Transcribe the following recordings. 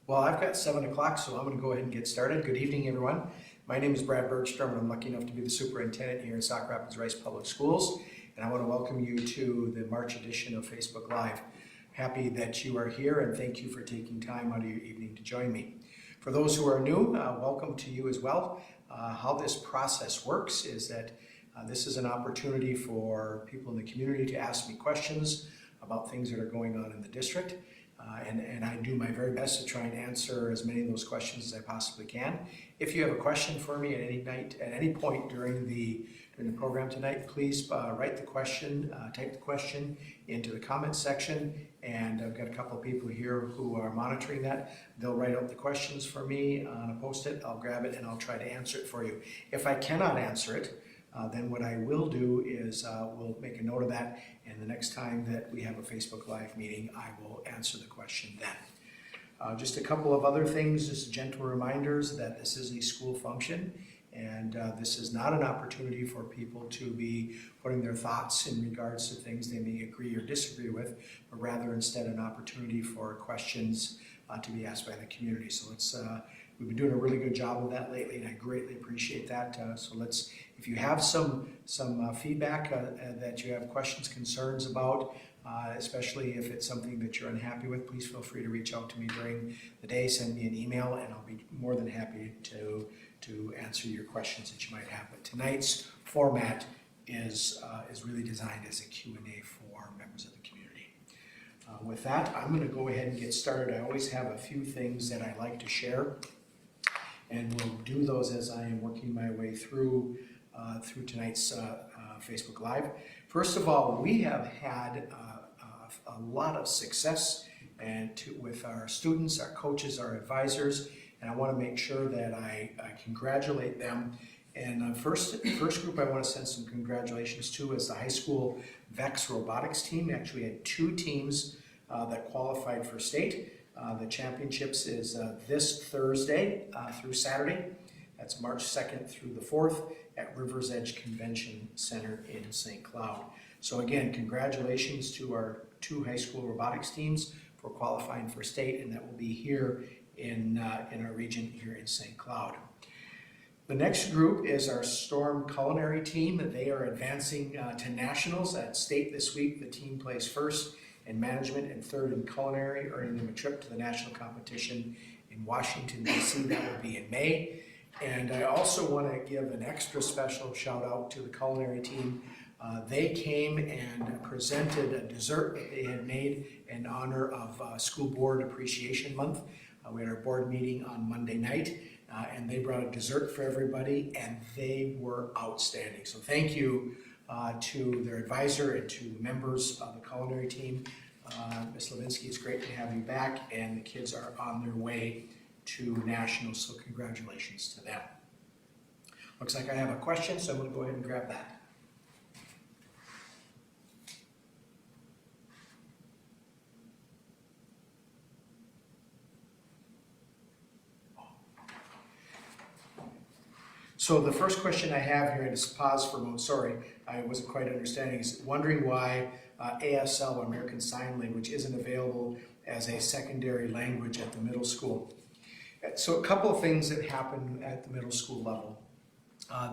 Well, I've got 7 o'clock, so I'm going to go ahead and get started. Good evening, everyone. My name is Brad Bergstrom, and I'm lucky enough to be the superintendent here in Sauk Rapids Rice Public Schools. And I want to welcome you to the March edition of Facebook Live. Happy that you are here, and thank you for taking time out of your evening to join me. For those who are new, welcome to you as well. How this process works is that this is an opportunity for people in the community to ask me questions about things that are going on in the district. And I do my very best to try and answer as many of those questions as I possibly can. If you have a question for me at any point during the program tonight, please write the question, type the question into the comments section, and I've got a couple of people here who are monitoring that. They'll write out the questions for me on a post-it. I'll grab it and I'll try to answer it for you. If I cannot answer it, then what I will do is we'll make a note of that, and the next time that we have a Facebook Live meeting, I will answer the question then. Just a couple of other things, just gentle reminders that this is a school function, and this is not an opportunity for people to be putting their thoughts in regards to things they may agree or disagree with, but rather instead an opportunity for questions to be asked by the community. So we've been doing a really good job of that lately, and I greatly appreciate that. If you have some feedback that you have questions, concerns about, especially if it's something that you're unhappy with, please feel free to reach out to me during the day, send me an email, and I'll be more than happy to answer your questions that you might have. But tonight's format is really designed as a Q&A for members of the community. With that, I'm going to go ahead and get started. I always have a few things that I like to share, and we'll do those as I am working my way through tonight's Facebook Live. First of all, we have had a lot of success with our students, our coaches, our advisors, and I want to make sure that I congratulate them. And the first group I want to send some congratulations to is the high school VEX robotics team. Actually had 2 teams that qualified for state. The championships is this Thursday through Saturday. That's March 2nd through the 4th at Rivers Edge Convention Center in St. Cloud. So again, congratulations to our 2 high school robotics teams for qualifying for state, and that will be here in our region here in St. Cloud. The next group is our Storm Culinary team. They are advancing to nationals at state this week. The team placed first in management and third in culinary, earning them a trip to the national competition in Washington, D.C. That will be in May. And I also want to give an extra special shout out to the culinary team. They came and presented a dessert that they had made in honor of School Board Appreciation Month. We had our board meeting on Monday night, and they brought a dessert for everybody, and they were outstanding. So thank you to their advisor and to members of the culinary team. Ms. Levinsky, it's great to have you back, and the kids are on their way to nationals, so congratulations to them. Looks like I have a question, so I'm going to go ahead and grab that. So the first question I have here, I just pause for a moment, sorry, I wasn't quite understanding, is wondering why ASL, American Sign Language, isn't available as a secondary language at the middle school. So a couple of things that happen at the middle school level.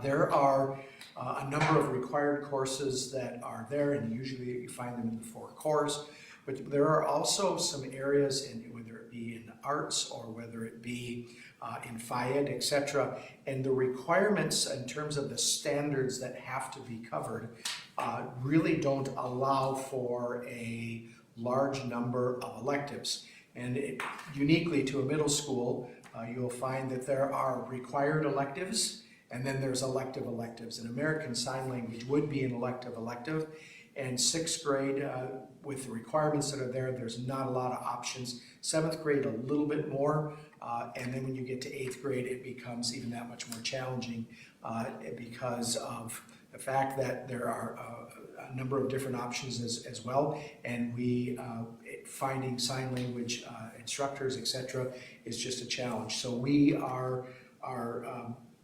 There are a number of required courses that are there, and usually you find them in the 4 cores, but there are also some areas, whether it be in the arts or whether it be in FIED, etc. And the requirements in terms of the standards that have to be covered really don't allow for a large number of electives. And uniquely to a middle school, you'll find that there are required electives, and then there's elective electives. And American Sign Language would be an elective. And 6th grade, with the requirements that are there, there's not a lot of options. 7th grade, a little bit more. And then when you get to 8th grade, it becomes even that much more challenging because of the fact that there are a number of different options as well. And finding sign language instructors, etc., is just a challenge. So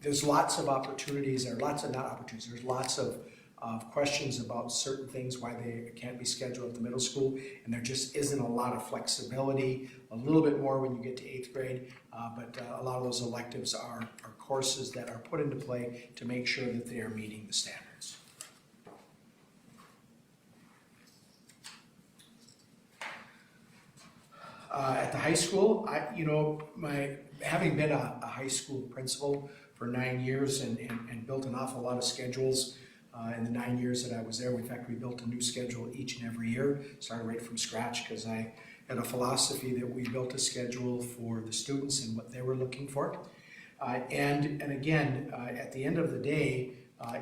there's lots of opportunities, there's lots of of questions about certain things, why they can't be scheduled at the middle school, and there just isn't a lot of flexibility, a little bit more when you get to 8th grade, but a lot of those electives are courses that are put into play to make sure that they are meeting the standards. At the high school, having been a high school principal for 9 years and built an awful lot of schedules in the 9 years that I was there. In fact, we built a new schedule each and every year, started right from scratch because I had a philosophy that we built a schedule for the students and what they were looking for. And again, at the end of the day,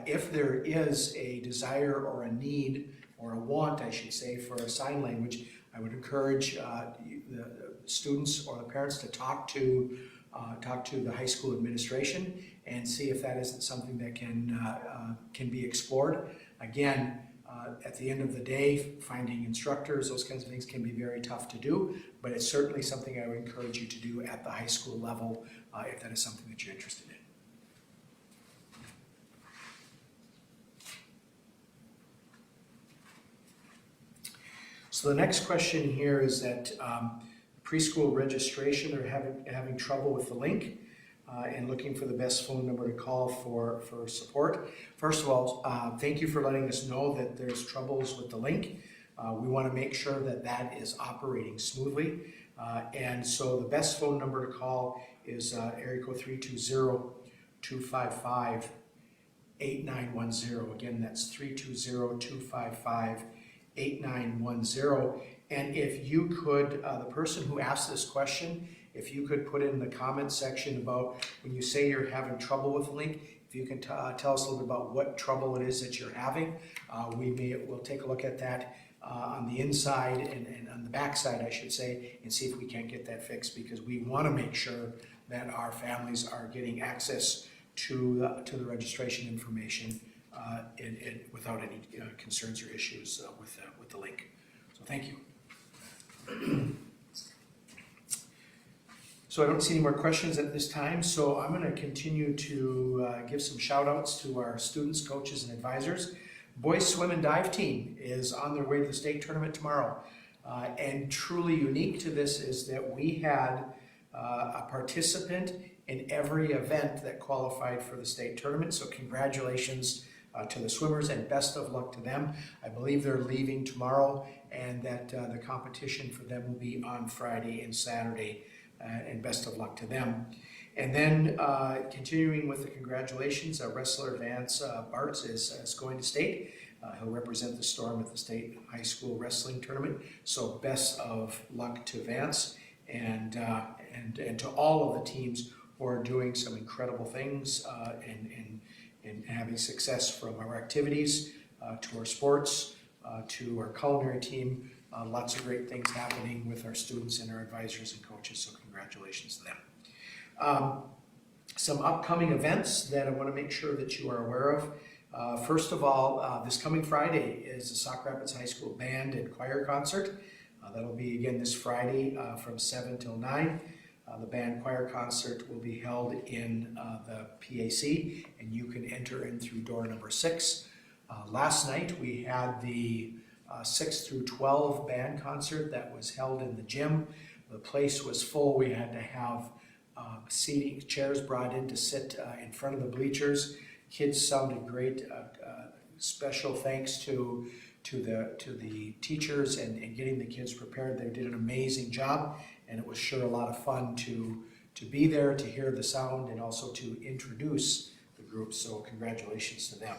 if there is a desire or a need or a want, I should say, for a sign language, I would encourage the students or the parents to talk to the high school administration and see if that isn't something that can be explored. Again, at the end of the day, finding instructors, those kinds of things can be very tough to do, but it's certainly something I would encourage you to do at the high school level if that is something that you're interested in. So the next question here is that preschool registration are having trouble with the link and looking for the best phone number to call for support. First of all, thank you for letting us know that there's troubles with the link. We want to make sure that that is operating smoothly. And so the best phone number to call is area code 320-255-8910. Again, that's 320-255-8910. And if you could, the person who asked this question, if you could put in the comment section about when you say you're having trouble with the link, if you can tell us a little bit about what trouble it is that you're having, we'll take a look at that on the inside and on the back side, I should say, and see if we can't get that fixed, because we want to make sure that our families are getting access to the registration information and without any concerns or issues with the link. So thank you. So I don't see any more questions at this time, so I'm going to continue to give some shout outs to our students, coaches, and advisors. Boys swim and dive team is on their way to the state tournament tomorrow. And truly unique to this is that we had a participant in every event that qualified for the state tournament. So congratulations to the swimmers and best of luck to them. I believe they're leaving tomorrow and that the competition for them will be on Friday and Saturday. And best of luck to them. And then continuing with the congratulations, wrestler Vance Bartz is going to state. He'll represent the Storm at the state high school wrestling tournament. So best of luck to Vance and to all of the teams who are doing some incredible things and having success from our activities to our sports to our culinary team. Lots of great things happening with our students and our advisors and coaches, so congratulations to them. Some upcoming events that I want to make sure that you are aware of. First of all, this coming Friday is the Sauk Rapids High School Band and Choir Concert. That'll be again this Friday from 7 till 9. The band choir concert will be held in the PAC, and you can enter in through door number 6. Last night we had the 6 through 12 band concert that was held in the gym. The place was full. We had to have seating chairs brought in to sit in front of the bleachers. Kids sounded great. Special thanks to the teachers and getting the kids prepared. They did an amazing job, and it was sure a lot of fun to be there, to hear the sound, and also to introduce the group. So congratulations to them.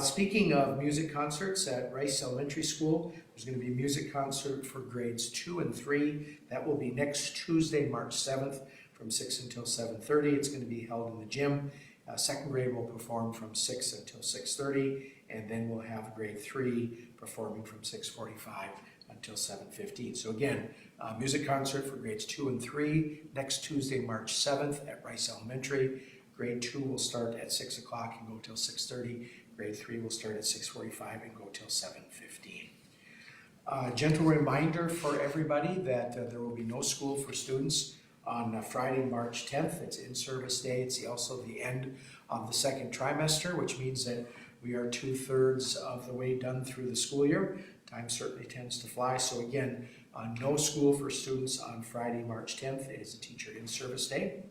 Speaking of music concerts at Rice Elementary School, there's going to be a music concert for grades 2 and 3. That will be next Tuesday, March 7th from 6 until 7:30. It's going to be held in the gym. Second grade will perform from 6 until 6:30, and then we'll have grade 3 performing from 6:45 until 7:15. So again, music concert for grades 2 and 3 next Tuesday, March 7th at Rice Elementary. Grade 2 will start at 6 o'clock and go till 6:30. Grade 3 will start at 6:45 and go till 7:15. Gentle reminder for everybody that there will be no school for students on Friday, March 10th. It's in-service day. It's also the end of the second trimester, which means that We are 2/3 of the way done through the school year. Time certainly tends to fly. So again, no school for students on Friday, March 10th. It is a teacher in-service day.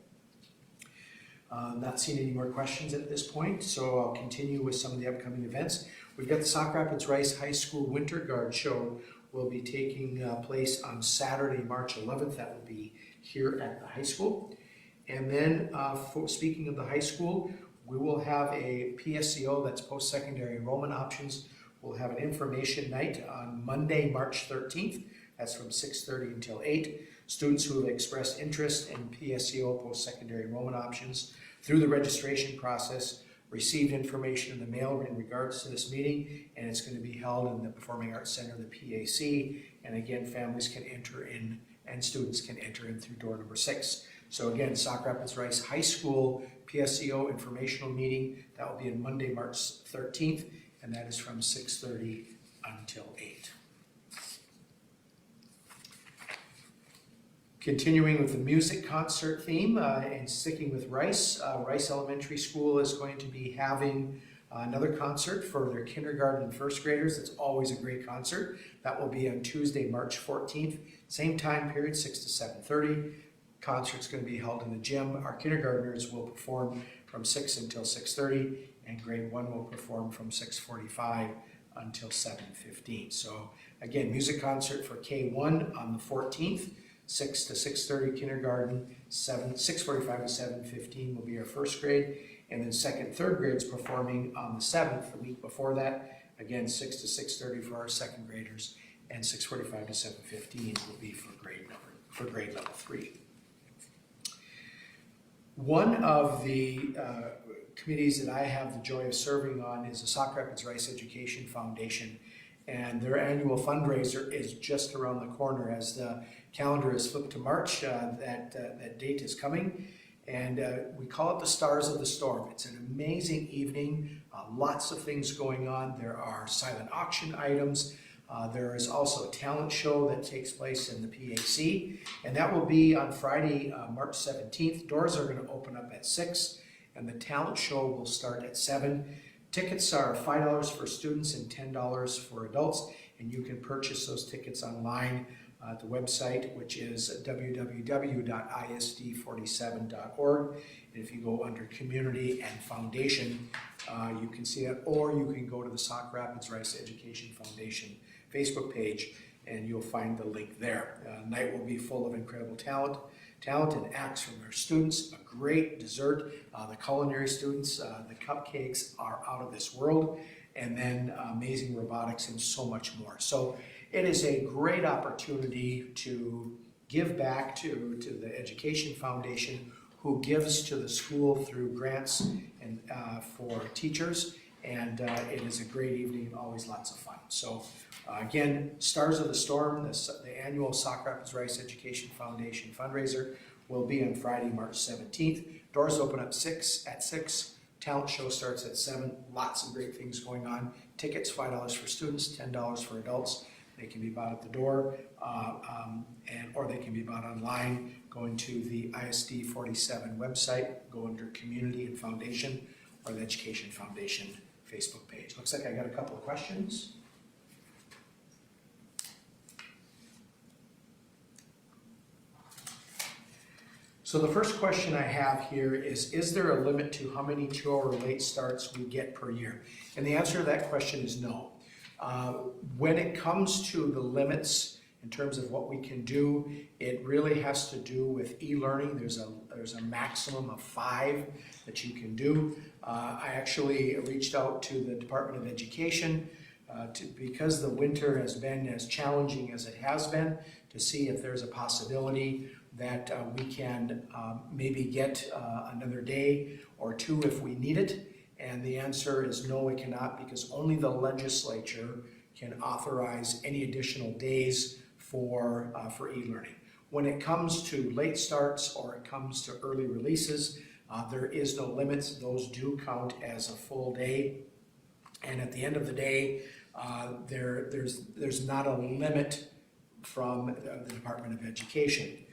Not seeing any more questions at this point, so I'll continue with some of the upcoming events. We've got the Sauk Rapids Rice High School Winter Guard Show will be taking place on Saturday, March 11th. That will be here at the high school. And then speaking of the high school, we will have a PSEO, that's post-secondary enrollment options. We'll have an information night on Monday, March 13th. That's from 6:30 until 8. Students who have expressed interest in PSEO, post-secondary enrollment options, through the registration process, received information in the mail in regards to this meeting, and it's going to be held in the Performing Arts Center, the PAC. And again, families can enter in and students can enter in through door number 6. So again, Sauk Rapids Rice High School PSEO informational meeting, that will be on Monday, March 13th, and that is from 6:30 until 8. Continuing with the music concert theme and sticking with Rice, Rice Elementary School is going to be having another concert for their kindergarten and first graders. It's always a great concert. That will be on Tuesday, March 14th. Same time period, 6 to 7:30. Concert's going to be held in the gym. Our kindergartners will perform from 6 until 6:30, and grade 1 will perform from 6:45 until 7:15. So again, music concert for K1 on the 14th. 6 to 6:30 kindergarten, 6:45 to 7:15 will be our first grade, and then second, third grades performing on the 7th, the week before that. Again, 6 to 6:30 for our second graders, and 6:45 to 7:15 will be for grade level 3. One of the committees that I have the joy of serving on is the Sauk Rapids Rice Education Foundation, and their annual fundraiser is just around the corner. As the calendar is flipped to March, that date is coming, and we call it the Stars of the Storm. It's an amazing evening, lots of things going on. There are silent auction items. There is also a talent show that takes place in the PAC, and that will be on Friday, March 17th. Doors are going to open up at 6, and the talent show will start at 7. Tickets are $5 for students and $10 for adults, and you can purchase those tickets online at the website, which is www.isd47.org. And if you go under Community and Foundation, you can see it, or you can go to the Sauk Rapids Rice Education Foundation Facebook page, and you'll find the link there. Night will be full of incredible talent and acts from our students, a great dessert. The culinary students, the cupcakes are out of this world, and then amazing robotics and so much more. So it is a great opportunity to give back to the Education Foundation, who gives to the school through grants and for teachers, and it is a great evening and always lots of fun. So again, Stars of the Storm, the annual Sauk Rapids Rice Education Foundation fundraiser, will be on Friday, March 17th. Doors open up at 6. Talent show starts at 7. Lots of great things going on. Tickets, $5 for students, $10 for adults. They can be bought at the door, or they can be bought online, going to the ISD 47 website, go under Community and Foundation, or the Education Foundation Facebook page. Looks like I got a couple of questions. So the first question I have here is there a limit to how many 2-hour late starts we get per year? And the answer to that question is no. When it comes to the limits in terms of what we can do, it really has to do with e-learning. There's a maximum of 5 that you can do. I actually reached out to the Department of Education because the winter has been as challenging as it has been, to see if there's a possibility that we can maybe get another day or 2 if we need it. And the answer is no, we cannot, because only the legislature can authorize any additional days for e-learning. When it comes to late starts or it comes to early releases, there is no limits. Those do count as a full day. And at the end of the day, there's not a limit from the Department of Education.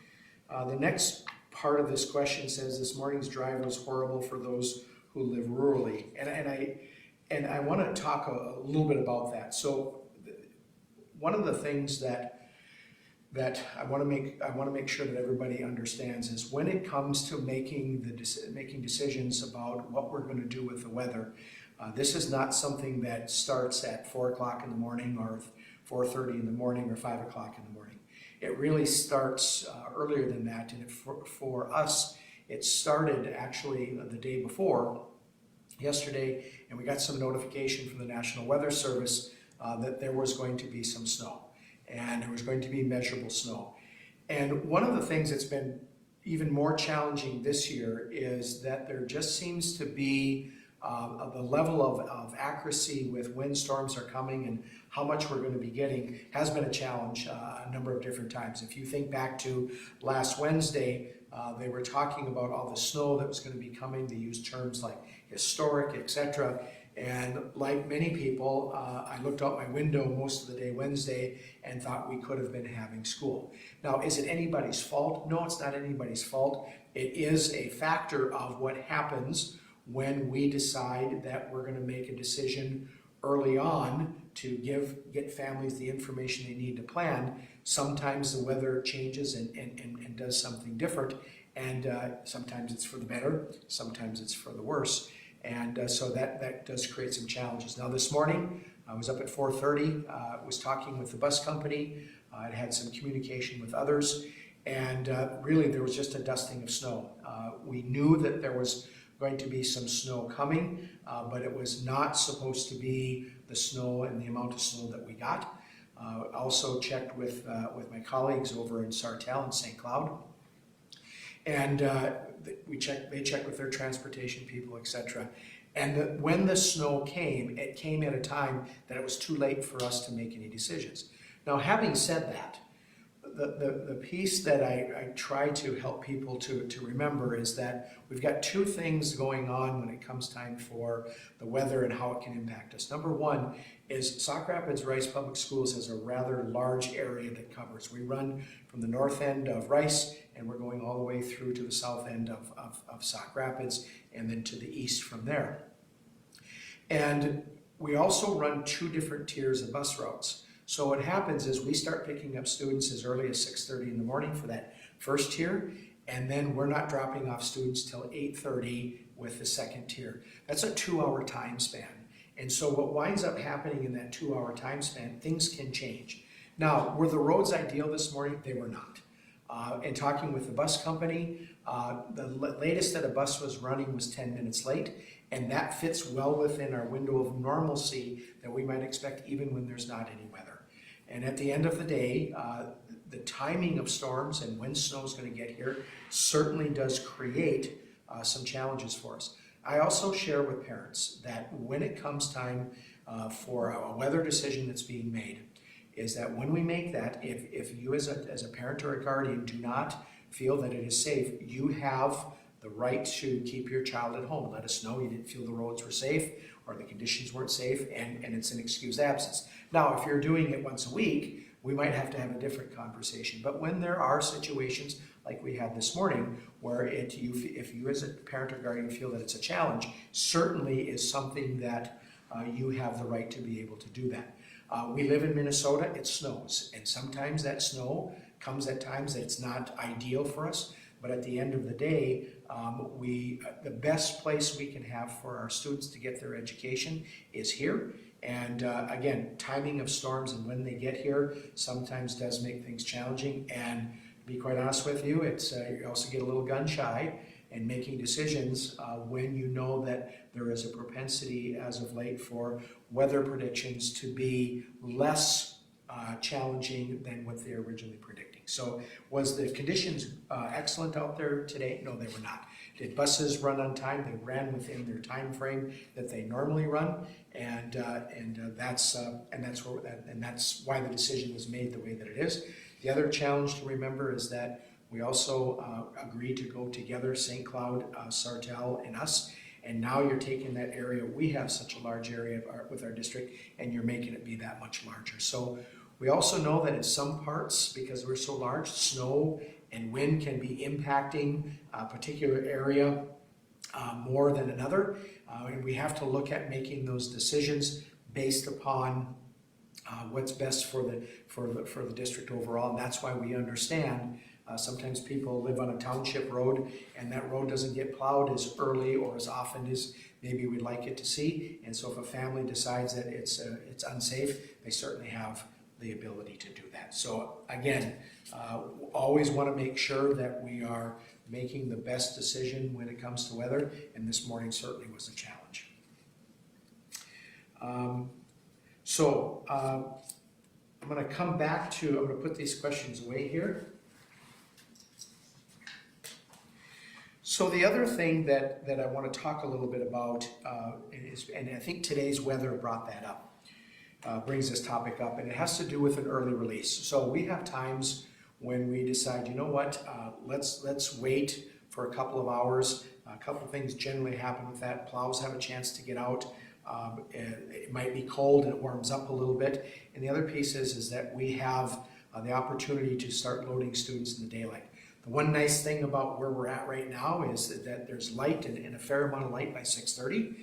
The next part of this question says, this morning's drive was horrible for those who live rurally. And And I want to talk a little bit about that. So one of the things that I want to make sure that everybody understands is when it comes to making decisions about what we're going to do with the weather, this is not something that starts at 4 o'clock in the morning or 4:30 in the morning or 5 o'clock in the morning. It really starts earlier than that, and for us, it started actually the day before, yesterday, and we got some notification from the National Weather Service that there was going to be some snow, and there was going to be measurable snow. And one of the things that's been even more challenging this year is that there just seems to be the level of accuracy with when storms are coming and how much we're going to be getting has been a challenge a number of different times. If you think back to last Wednesday, they were talking about all the snow that was going to be coming. They used terms like historic, etc. And like many people, I looked out my window most of the day Wednesday and thought we could have been having school. Now, is it anybody's fault? No, it's not anybody's fault. It is a factor of what happens when we decide that we're going to make a decision early on to get families the information they need to plan. Sometimes the weather changes and does something different, and sometimes it's for the better, sometimes it's for the worse. And so that does create some challenges. Now this morning, I was up at 4:30, was talking with the bus company, I had some communication with others, and really there was just a dusting of snow. We knew that there was going to be some snow coming, but it was not supposed to be the snow and the amount of snow that we got. Also checked with my colleagues over in Sartell and St. Cloud, and they checked with their transportation people, etc. And when the snow came, it came at a time that it was too late for us to make any decisions. Now, having said that, the piece that I try to help people to remember is that we've got two things going on when it comes time for the weather and how it can impact us. Number one is Sauk Rapids Rice Public Schools has a rather large area that covers. We run from the north end of Rice, and we're going all the way through to the south end of Sauk Rapids, and then to the east from there. And we also run two different tiers of bus routes. So what happens is we start picking up students as early as 6:30 in the morning for that first tier, and then we're not dropping off students till 8:30 with the second tier. That's a 2-hour time span. And so what winds up happening in that 2-hour time span, things can change. Now, were the roads ideal this morning? They were not. In talking with the bus company, the latest that a bus was running was 10 minutes late, and that fits well within our window of normalcy that we might expect even when there's not any weather. And at the end of the day, the timing of storms and when snow is going to get here certainly does create some challenges for us. I also share with parents that when it comes time for a weather decision that's being made, is that when we make that, if you as a parent or a guardian do not feel that it is safe, you have the right to keep your child at home. Let us know you didn't feel the roads were safe or the conditions weren't safe, and it's an excused absence. Now, if you're doing it once a week, we might have to have a different conversation. But when there are situations like we had this morning, where if you as a parent or guardian feel that it's a challenge, certainly is something that you have the right to be able to do that. We live in Minnesota, it snows, and sometimes that snow comes at times that it's not ideal for us, but at the end of the day, the best place we can have for our students to get their education is here. And again, timing of storms and when they get here sometimes does make things challenging. And to be quite honest with you, you also get a little gun shy in making decisions when you know that there is a propensity as of late for weather predictions to be less challenging than what they originally predicting. So was the conditions excellent out there today? No, they were not. Did buses run on time? They ran within their time frame that they normally run, and that's why the decision was made the way that it is. The other challenge to remember is that we also agreed to go together, St. Cloud, Sartell, and us. And now you're taking that area. We have such a large area with our district, and you're making it be that much larger. So we also know that in some parts, because we're so large, snow and wind can be impacting a particular area more than another, and we have to look at making those decisions based upon what's best for the district overall, and that's why we understand sometimes people live on a township road and that road doesn't get plowed as early or as often as maybe we'd like it to see, and so if a family decides that it's unsafe, they certainly have the ability to do that. So again, always want to make sure that we are making the best decision when it comes to weather, and this morning certainly was a challenge. I'm going to come back to, I'm going to put these questions away here. So the other thing that I want to talk a little bit about is, and I think today's weather brought that up, brings this topic up, and it has to do with an early release. So we have times when we decide, you know what, let's wait for a couple of hours. A couple of things generally happen with that. Plows have a chance to get out. It might be cold and it warms up a little bit. And the other piece is that we have the opportunity to start loading students in the daylight. The one nice thing about where we're at right now is that there's light and a fair amount of light by 6:30,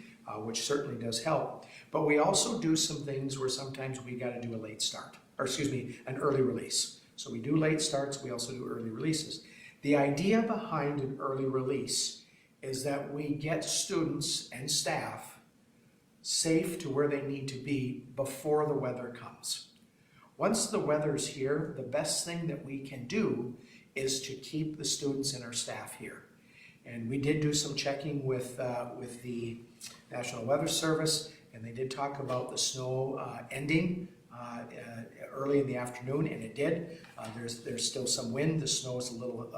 which certainly does help. But we also do some things where sometimes we got to do a late start, or excuse me, an early release. So we do late starts, we also do early releases. The idea behind an early release is that we get students and staff safe to where they need to be before the weather comes. Once the weather's here, the best thing that we can do is to keep the students and our staff here. And we did do some checking with the National Weather Service, and they did talk about the snow ending early in the afternoon, and it did. There's still some wind. The snow is a little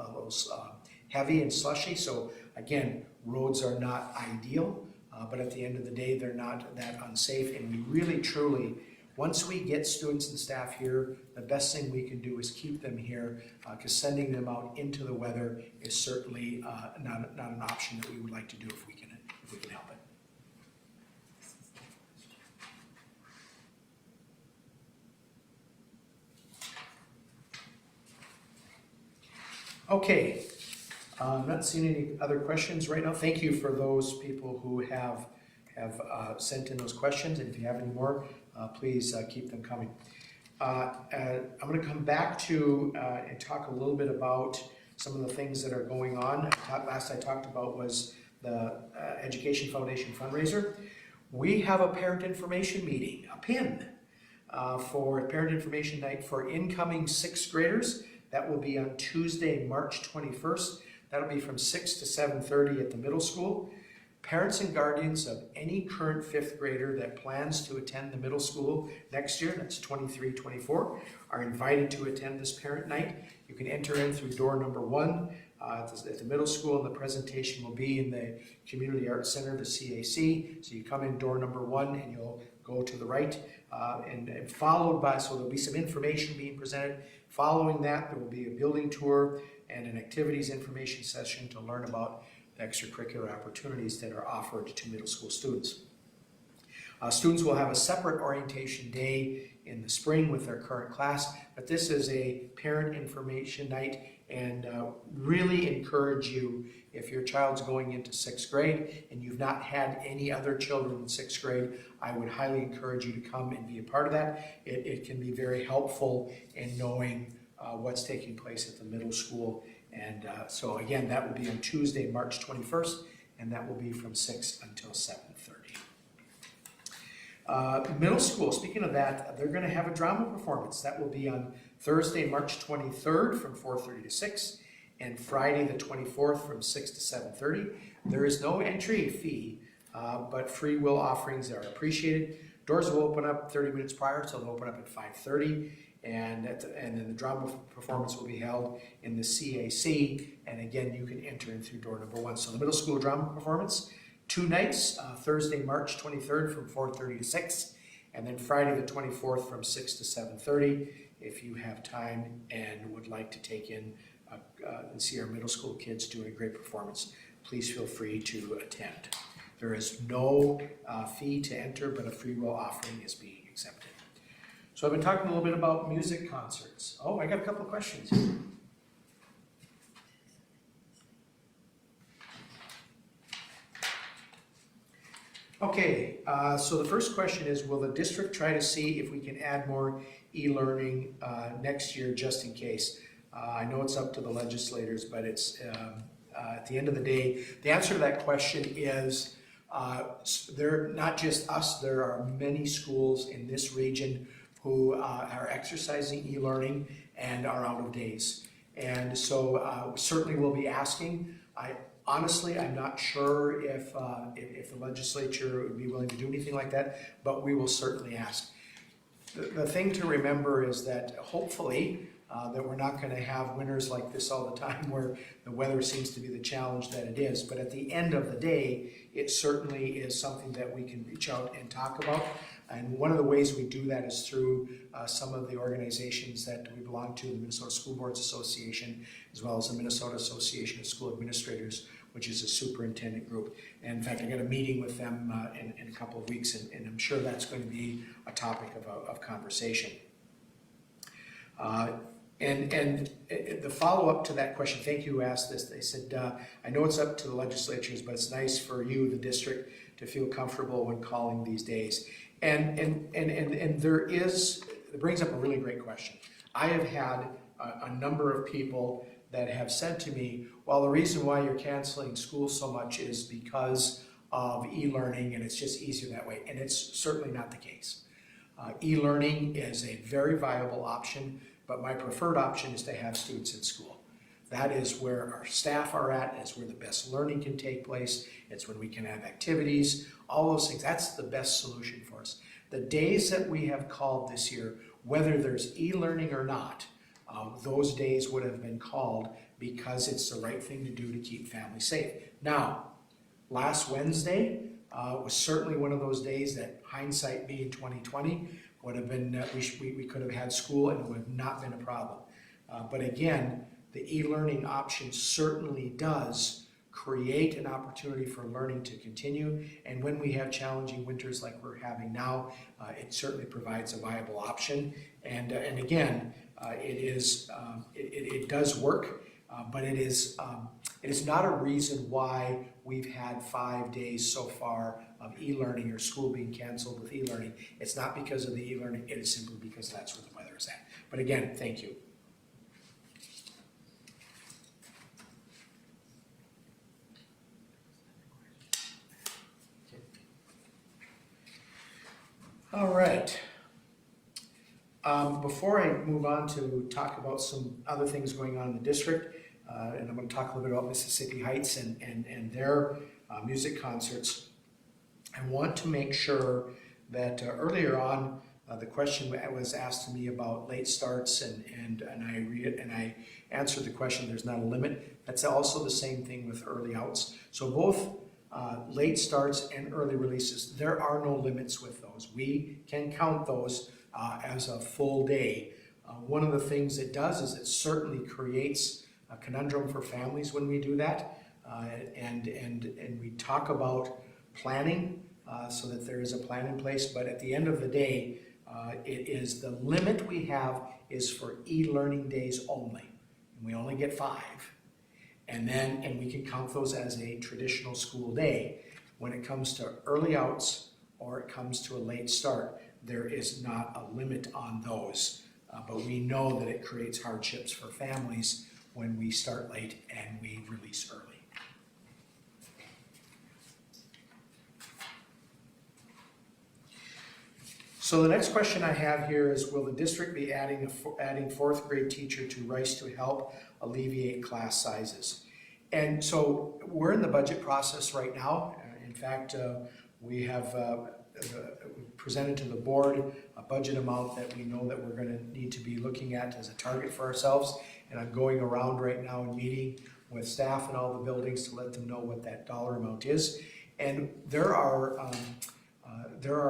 heavy and slushy, so again, roads are not ideal, but at the end of the day, they're not that unsafe, and we really, truly, once we get students and staff here, the best thing we can do is keep them here, because sending them out into the weather is certainly not an option that we would like to do if we can help it. Okay, I'm not seeing any other questions right now. Thank you for those people who have sent in those questions, and if you have any more, please keep them coming. I'm going to come back to and talk a little bit about some of the things that are going on. Last I talked about was the Education Foundation fundraiser. We have a parent information meeting, a PIN, for Parent Information Night for incoming 6th graders. That will be on Tuesday, March 21st. That'll be from 6 to 7:30 at the middle school. Parents and guardians of any current 5th grader that plans to attend the middle school next year, that's 23-24, are invited to attend this parent night. You can enter in through door number 1 at the middle school, and the presentation will be in the Community Arts Center, the CAC. So you come in door number 1 and you'll go to the right, and followed by, so there'll be some information being presented. Following that, there will be a building tour and an activities information session to learn about the extracurricular opportunities that are offered to middle school students. Students will have a separate orientation day in the spring with their current class, but this is a parent information night, and really encourage you, if your child's going into 6th grade and you've not had any other children in 6th grade, I would highly encourage you to come and be a part of that. It can be very helpful in knowing what's taking place at the middle school. And so again, that will be on Tuesday, March 21st, and that will be from 6 until 7:30. Middle school, speaking of that, they're going to have a drama performance. That will be on Thursday, March 23rd from 4:30 to 6, and Friday the 24th from 6 to 7:30. There is no entry fee, but free will offerings are appreciated. Doors will open up 30 minutes prior, so they'll open up at 5:30. And then the drama performance will be held in the CAC, and again, you can enter in through door number 1. So the middle school drama performance, 2 nights, Thursday, March 23rd from 4:30 to 6, and then Friday the 24th from 6 to 7:30. If you have time and would like to take in and see our middle school kids doing a great performance, please feel free to attend. There is no fee to enter, but a free will offering is being accepted. So I've been talking a little bit about music concerts. Oh, I got a couple of questions. Okay, so the first question is, will the district try to see if we can add more e-learning next year just in case? I know it's up to the legislators, but it's at the end of the day, the answer to that question is they're not just us, there are many schools in this region who are exercising e-learning and are out of days. And so certainly we'll be asking. Honestly, I'm not sure if the legislature would be willing to do anything like that, but we will certainly ask. The thing to remember is that hopefully that we're not going to have winters like this all the time where the weather seems to be the challenge that it is. But at the end of the day, it certainly is something that we can reach out and talk about. And one of the ways we do that is through some of the organizations that we belong to, the Minnesota School Boards Association, as well as the Minnesota Association of School Administrators, which is a superintendent group. And in fact, I got a meeting with them in a couple of weeks, and I'm sure that's going to be a topic of conversation. And the follow-up to that question, thank you who asked this, they said, I know it's up to the legislatures, but it's nice for you, the district, to feel comfortable when calling these days. And there is, it brings up a really great question. I have had a number of people that have said to me, well, the reason why you're canceling school so much is because of e-learning and it's just easier that way. And it's certainly not the case. E-learning is a very viable option, but my preferred option is to have students in school. That is where our staff are at, it's where the best learning can take place, it's when we can have activities, all those things. That's the best solution for us. The days that we have called this year, whether there's e-learning or not, those days would have been called because it's the right thing to do to keep families safe. Now, last Wednesday was certainly one of those days that hindsight being 2020 would have been, we could have had school and it would have not been a problem. But again, the e-learning option certainly does create an opportunity for learning to continue. And when we have challenging winters like we're having now, it certainly provides a viable option. And again, it does work, but it is not a reason why we've had 5 days so far of e-learning or school being canceled with e-learning. It's not because of the e-learning, it is simply because that's where the weather is at. But again, thank you. All right. Before I move on to talk about some other things going on in the district, and I'm going to talk a little bit about Mississippi Heights and their music concerts, I want to make sure that earlier on the question was asked to me about late starts, and I answered the question. There's not a limit. That's also the same thing with early outs. So both late starts and early releases, there are no limits with those. We can count those as a full day. One of the things it does is it certainly creates a conundrum for families when we do that, and we talk about planning so that there is a plan in place. But at the end of the day, it is the limit we have is for e-learning days only, and we only get 5. And we can count those as a traditional school day. When it comes to early outs or it comes to a late start, there is not a limit on those. But we know that it creates hardships for families when we start late and we release early. So the next question I have here is, will the district be adding 4th grade teacher to Rice to help alleviate class sizes? And so we're in the budget process right now. In fact, we have presented to the board a budget amount that we know that we're going to need to be looking at as a target for ourselves. And I'm going around right now and meeting with staff in all the buildings to let them know what that dollar amount is. And there are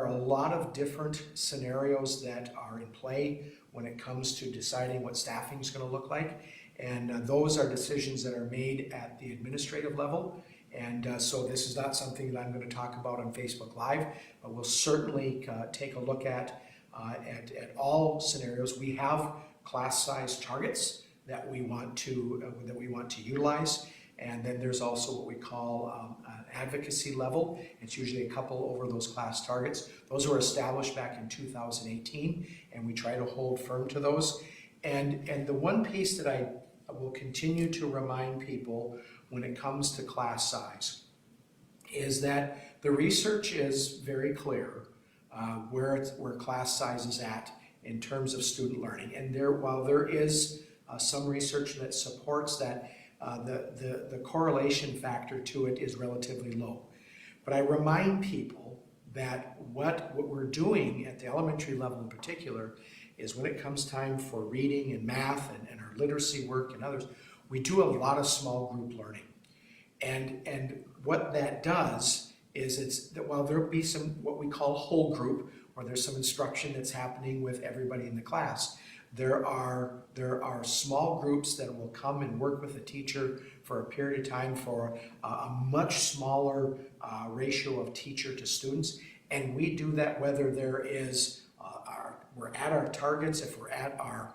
a lot of different scenarios that are in play when it comes to deciding what staffing is going to look like. And those are decisions that are made at the administrative level. And so this is not something that I'm going to talk about on Facebook Live, but we'll certainly take a look at all scenarios. We have class size targets that we want to utilize, And then there's also what we call an advocacy level. It's usually a couple over those class targets. Those were established back in 2018, and we try to hold firm to those. And the one piece that I will continue to remind people when it comes to class size is that the research is very clear where class size is at in terms of student learning. And while there is some research that supports that, the correlation factor to it is relatively low. But I remind people that what we're doing at the elementary level in particular is when it comes time for reading and math and our literacy work and others, we do a lot of small group learning. And what that does is it's that while there'll be some what we call whole group, where there's some instruction that's happening with everybody in the class, there are small groups that will come and work with a teacher for a period of time for a much smaller ratio of teacher to students. And we do that whether there is we're at our targets, if we're at our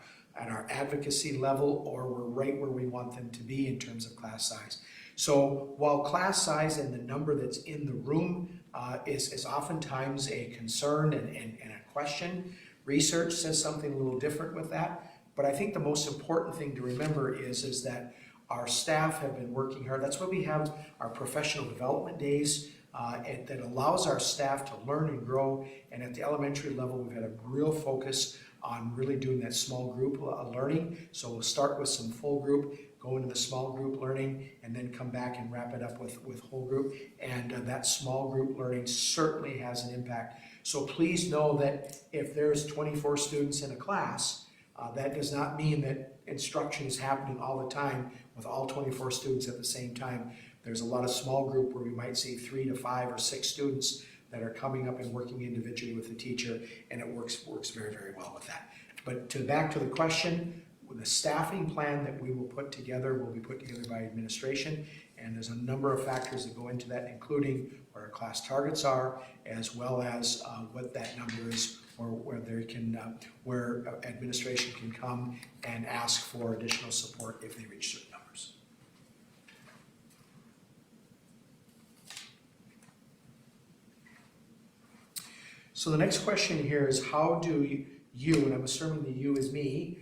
advocacy level, or we're right where we want them to be in terms of class size. So while class size and the number that's in the room is oftentimes a concern and a question, research says something a little different with that. But I think the most important thing to remember is that our staff have been working hard. That's why we have our professional development days that allows our staff to learn and grow. And at the elementary level, we've had a real focus on really doing that small group learning. So we'll start with some full group, go into the small group learning, and then come back and wrap it up with whole group. And that small group learning certainly has an impact. So please know that if there's 24 students in a class, that does not mean that instruction is happening all the time with all 24 students at the same time. There's a lot of small group where we might see 3 to 5 or 6 students that are coming up and working individually with the teacher, and it works very, very well with that. But back to the question, the staffing plan that we will put together will be put together by administration, and there's a number of factors that go into that, including what our class targets are, as well as what that number is, or where administration can come and ask for additional support if they reach certain numbers. So the next question here is, how do you, and I'm assuming the you is me,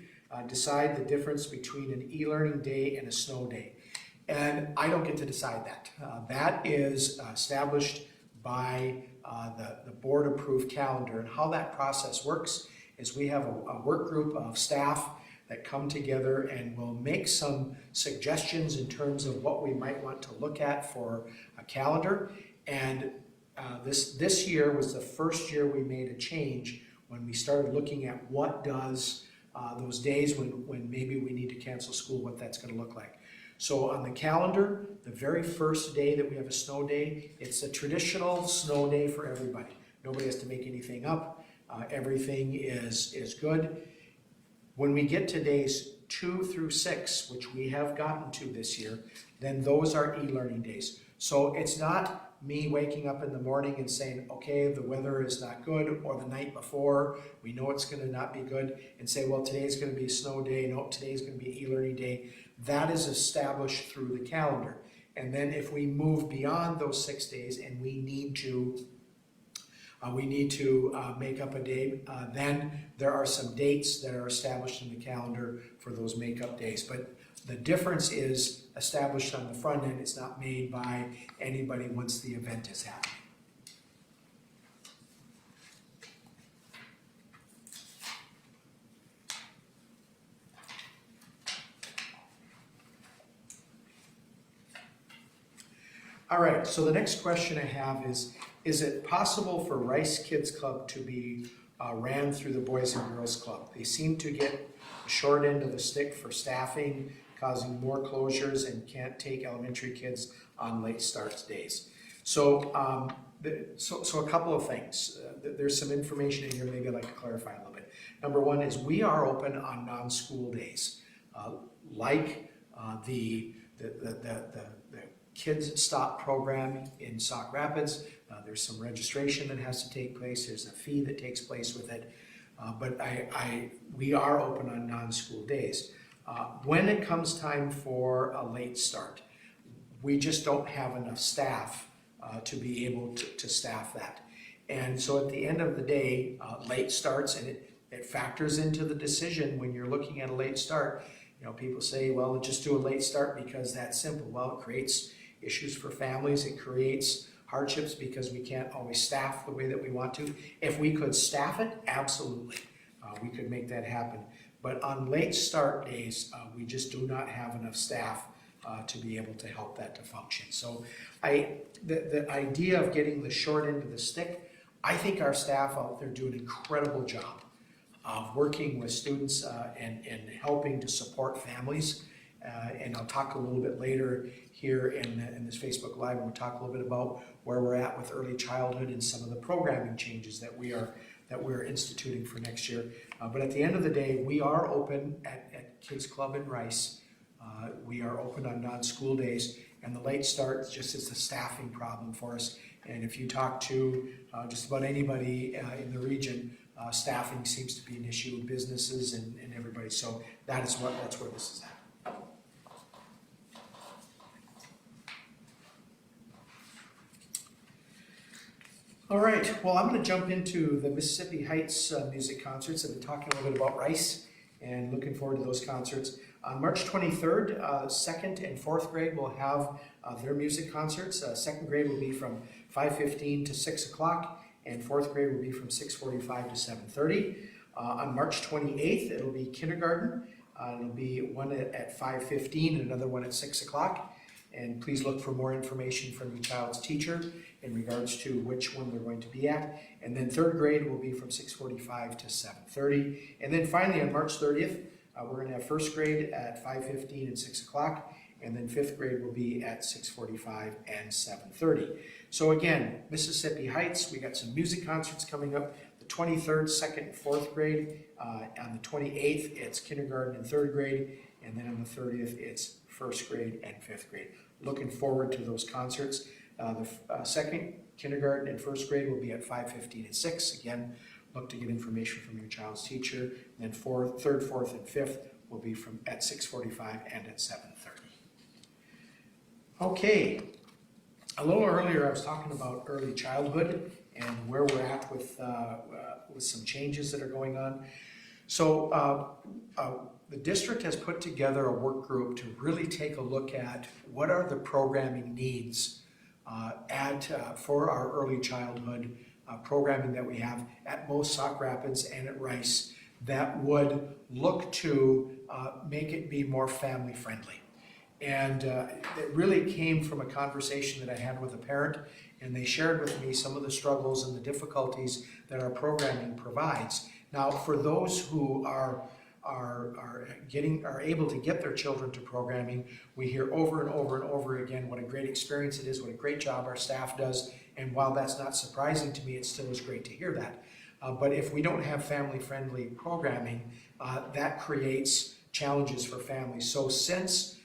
decide the difference between an e-learning day and a snow day? And I don't get to decide that. That is established by the board-approved calendar. And how that process works is we have a work group of staff that come together and will make some suggestions in terms of what we might want to look at for a calendar. And this year was the first year we made a change when we started looking at what does those days when maybe we need to cancel school, what that's going to look like. So on the calendar, the very first day that we have a snow day, it's a traditional snow day for everybody. Nobody has to make anything up. Everything is good. When we get to days 2 through 6, which we have gotten to this year, then those are e-learning days. So it's not me waking up in the morning and saying, okay, the weather is not good, or the night before, we know it's going to not be good, and say, well, today's going to be a snow day, no, today's going to be e-learning day. That is established through the calendar. And then if we move beyond those 6 days and we need to make up a day, then there are some dates that are established in the calendar for those make-up days. But the difference is established on the front end. It's not made by anybody once the event is happening. All right, so the next question I have is it possible for Rice Kids Club to be ran through the Boys and Girls Club? They seem to get the short end of the stick for staffing, causing more closures, and can't take elementary kids on late starts days. So, so a couple of things. There's some information in here maybe I'd like to clarify a little bit. Number one is we are open on non-school days, like the Kids Stop program in Sauk Rapids. There's some registration that has to take place. There's a fee that takes place with it. But we are open on non-school days. When it comes time for a late start, we just don't have enough staff to be able to staff that. And so at the end of the day, late starts, and it factors into the decision when you're looking at a late start. People say, well, just do a late start because that's simple. Well, it creates issues for families. It creates hardships because we can't always staff the way that we want to. If we could staff it, absolutely, we could make that happen. But on late start days, we just do not have enough staff to be able to help that to function. So the idea of getting the short end of the stick, I think our staff out there do an incredible job of working with students and helping to support families. And I'll talk a little bit later here in this Facebook Live, and we'll talk a little bit about where we're at with early childhood and some of the programming changes that we're instituting for next year. But at the end of the day, we are open at Kids Club in Rice. We are open on non-school days, and the late start just is a staffing problem for us. And if you talk to just about anybody in the region, staffing seems to be an issue, businesses and everybody. So that's where this is at. All right, well, I'm going to jump into the Mississippi Heights music concerts. I've been talking a little bit about Rice and looking forward to those concerts. On March 23rd, 2nd and 4th grade will have their music concerts. 2nd grade will be from 5:15 to 6 o'clock, and 4th grade will be from 6:45 to 7:30. On March 28th, it'll be kindergarten. It'll be one at 5:15 and another one at 6 o'clock. And please look for more information from your child's teacher in regards to which one they're going to be at. And then 3rd grade will be from 6:45 to 7:30. And then finally on March 30th, we're going to have 1st grade at 5:15 and 6 o'clock. And then 5th grade will be at 6:45 and 7:30. So again, Mississippi Heights, we got some music concerts coming up. The 23rd, 2nd, and 4th grade. On the 28th, it's kindergarten and 3rd grade. And then on the 30th, it's 1st grade and 5th grade. Looking forward to those concerts. The 2nd, kindergarten, and 1st grade will be at 5:15 and 6. Again, look to get information from your child's teacher. And then 3rd, 4th, and 5th will be at 6:45 and at 7:30. Okay, a little earlier I was talking about early childhood and where we're at with some changes that are going on. So the district has put together a work group to really take a look at what are the programming needs for our early childhood programming that we have at both Sauk Rapids and at Rice that would look to make it be more family friendly. And it really came from a conversation that I had with a parent, and they shared with me some of the struggles and the difficulties that our programming provides. Now, for those who are able to get their children to programming, we hear over and over and over again what a great experience it is, what a great job our staff does, and while that's not surprising to me, it still is great to hear that. But if we don't have family-friendly programming, that creates challenges for families. So since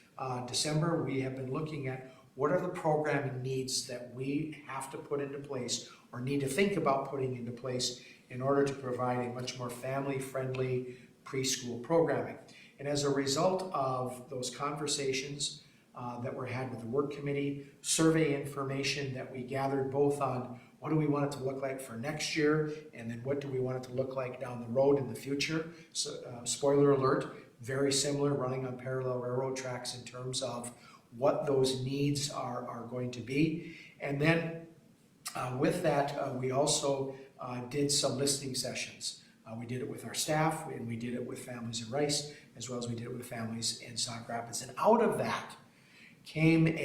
December, we have been looking at what are the programming needs that we have to put into place or need to think about putting into place in order to provide a much more family-friendly preschool programming. And as a result of those conversations that were had with the work committee, survey information that we gathered both on what do we want it to look like for next year, and then what do we want it to look like down the road in the future. So, spoiler alert, very similar, running on parallel railroad tracks in terms of what those needs are going to be. And then with that, we also did some listening sessions. We did it with our staff, and we did it with families in Rice, as well as we did it with families in Sauk Rapids. And out of that came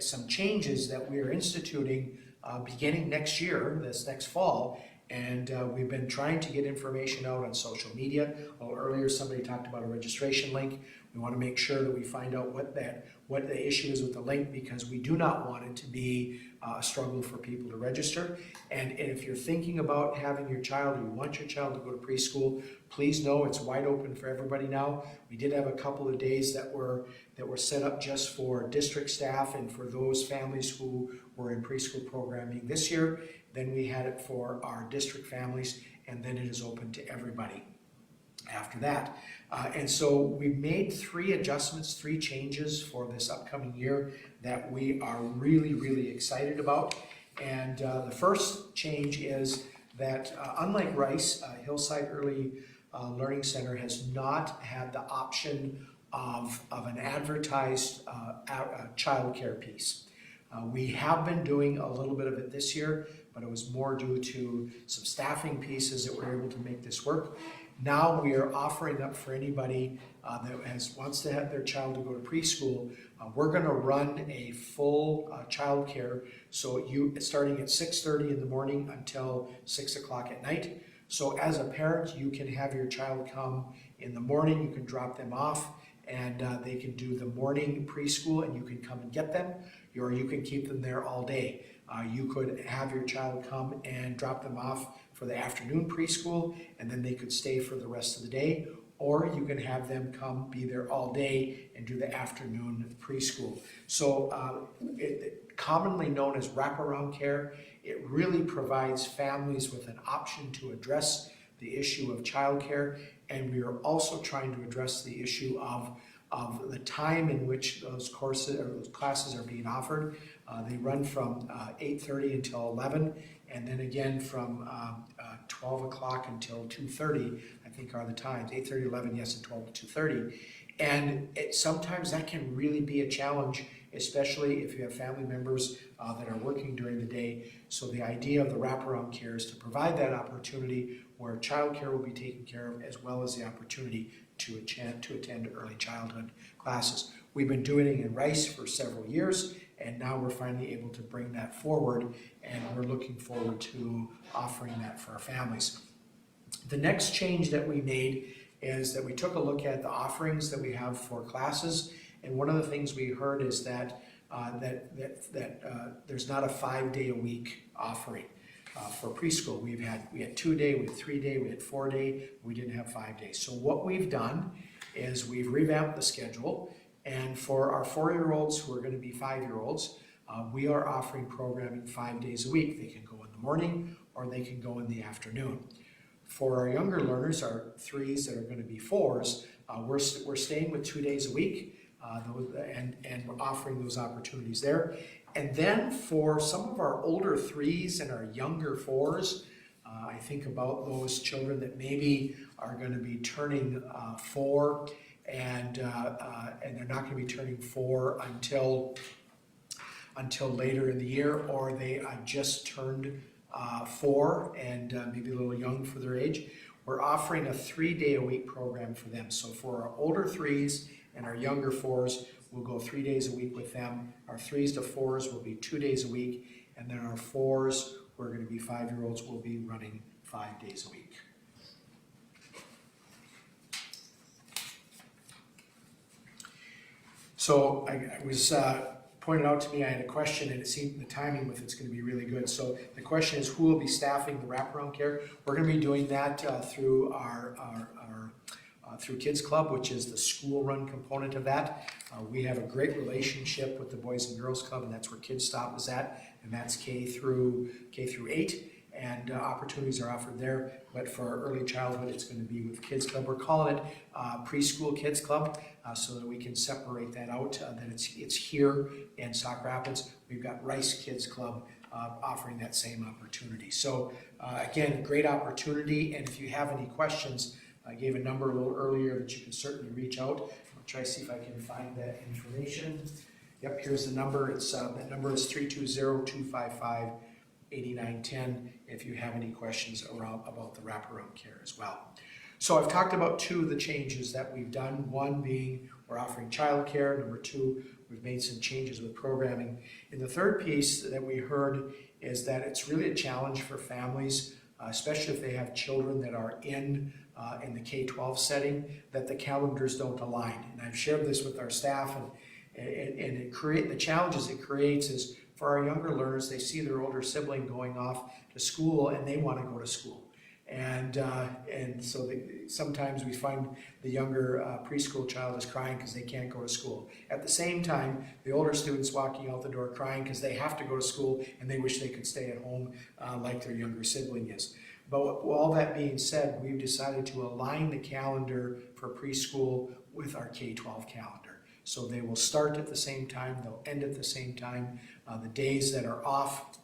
some changes that we are instituting beginning next year, this next fall. And we've been trying to get information out on social media. Well, earlier somebody talked about a registration link. We want to make sure that we find out what the issue is with the link, because we do not want it to be a struggle for people to register. And if you're thinking about having your child, or you want your child to go to preschool, please know it's wide open for everybody now. We did have a couple of days that were set up just for district staff and for those families who were in preschool programming this year. Then we had it for our district families, and then it is open to everybody after that. And so we made 3 adjustments, 3 changes for this upcoming year that we are really, really excited about. And the first change is that unlike Rice, Hillside Early Learning Center has not had the option of an advertised child care piece. We have been doing a little bit of it this year, but it was more due to some staffing pieces that were able to make this work. Now we are offering up for anybody that wants to have their child to go to preschool. We're going to run a full child care, so starting at 6:30 in the morning until 6 o'clock at night. So as a parent, you can have your child come in the morning, you can drop them off, and they can do the morning preschool, and you can come and get them, or you can keep them there all day. You could have your child come and drop them off for the afternoon preschool, and then they could stay for the rest of the day, or you can have them come be there all day and do the afternoon preschool. So commonly known as wraparound care, it really provides families with an option to address the issue of childcare, and we are also trying to address the issue of the time in which those courses or those classes are being offered. They run from 8:30 until 11, and then again from 12 o'clock until 2:30, I think are the times, 8:30, 11, yes, and 12 to 2:30. And sometimes that can really be a challenge, especially if you have family members that are working during the day. So the idea of the wraparound care is to provide that opportunity where child care will be taken care of, as well as the opportunity to attend early childhood classes. We've been doing it in Rice for several years, and now we're finally able to bring that forward, and we're looking forward to offering that for our families. The next change that we made is that we took a look at the offerings that we have for classes, and one of the things we heard is that there's not a 5-day-a-week offering for preschool. We had 2-day, we had 3-day, we had 4-day, we didn't have 5 days. So what we've done is we've revamped the schedule, and for our 4-year-olds who are going to be 5-year-olds, we are offering programming 5 days a week. They can go in the morning or they can go in the afternoon. For our younger learners, our 3s that are going to be 4s, we're staying with 2 days a week, and we're offering those opportunities there. And then for some of our older 3s and our younger 4s, I think about those children that maybe are going to be turning 4, and they're not going to be turning 4 until later in the year, or they just turned 4 and maybe a little young for their age. We're offering a 3-day-a-week program for them. So for our older 3s and our younger 4s, we'll go 3 days a week with them. Our 3s to 4s will be 2 days a week, and then our 4s, who are going to be 5-year-olds, will be running 5 days a week. So I was pointed out to me, I had a question, and it seemed the timing with it's going to be really good. So the question is, who will be staffing the wraparound care? We're going to be doing that through through Kids Club, which is the school-run component of that. We have a great relationship with the Boys and Girls Club, and that's where Kids Stop is at, and that's K through 8, and opportunities are offered there. But for early childhood, it's going to be with Kids Club. We're calling it Preschool Kids Club, so that we can separate that out, that it's here in Sauk Rapids. We've got Rice Kids Club offering that same opportunity. So again, great opportunity, and if you have any questions, I gave a number a little earlier that you can certainly reach out. I'll try to see if I can find that information. Yep, here's the number. It's that number is 320-255-8910 if you have any questions about the wraparound care as well. So I've talked about 2 of the changes that we've done. One being we're offering childcare. Number 2, we've made some changes with programming. And the third piece that we heard is that it's really a challenge for families, especially if they have children that are in the K-12 setting, that the calendars don't align. And I've shared this with our staff, and the challenges it creates is for our younger learners, they see their older sibling going off to school and they want to go to school. And so sometimes we find the younger preschool child is crying because they can't go to school. At the same time, the older student's walking out the door crying because they have to go to school and they wish they could stay at home like their younger sibling is. But all that being said, we've decided to align the calendar for preschool with our K-12 calendar. So they will start at the same time, they'll end at the same time. The days that are off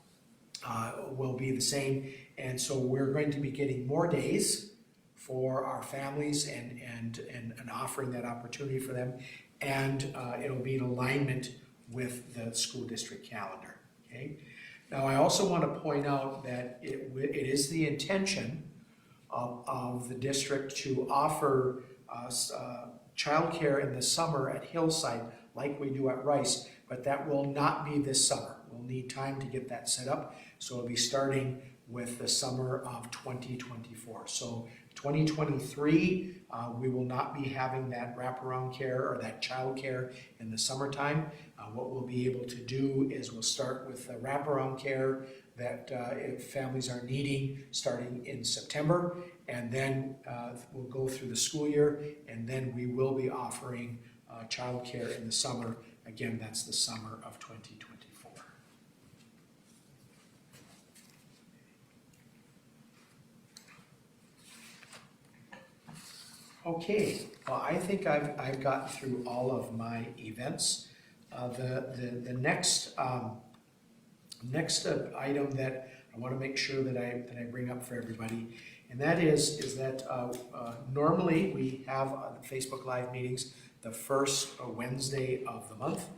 will be the same. And so we're going to be getting more days for our families and offering that opportunity for them. And it'll be in alignment with the school district calendar. Okay. Now I also want to point out that it is the intention of the district to offer childcare in the summer at Hillside like we do at Rice, but that will not be this summer. We'll need time to get that set up. So it'll be starting with the summer of 2024. So 2023, we will not be having that wraparound care or that child care in the summertime. What we'll be able to do is we'll start with the wraparound care that if families are needing starting in September, and then we'll go through the school year, and then we will be offering child care in the summer. Again, that's the summer of 2024. Okay, well, I think I've gotten through all of my events. The next item that I want to make sure that I bring up for everybody, and that is that normally we have Facebook Live meetings the first Wednesday of the month,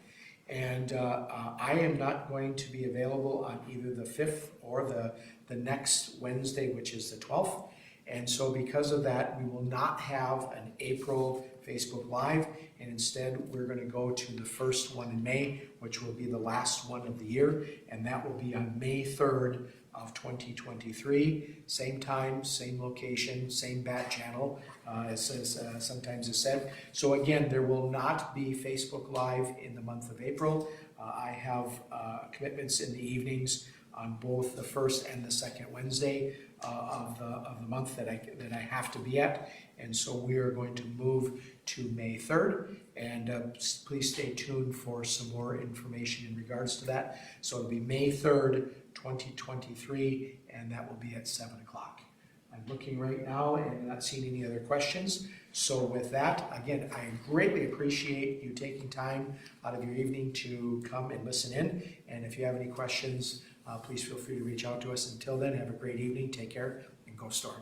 and I am not going to be available on either the 5th or the next Wednesday, which is the 12th. And so because of that, we will not have an April Facebook Live, and instead we're going to go to the first one in May, which will be the last one of the year, and that will be on May 3rd of 2023. Same time, same location, same bat channel, as sometimes is said. So again, there will not be Facebook Live in the month of April. I have commitments in the evenings on both the first and the second Wednesday of the month that I have to be at, and so we are going to move to May 3rd, and please stay tuned for some more information in regards to that. So it'll be May 3rd, 2023, and that will be at 7 o'clock. I'm looking right now and not seeing any other questions. So with that, again, I greatly appreciate you taking time out of your evening to come and listen in, and if you have any questions, please feel free to reach out to us. Until then, have a great evening, take care, and go Storm.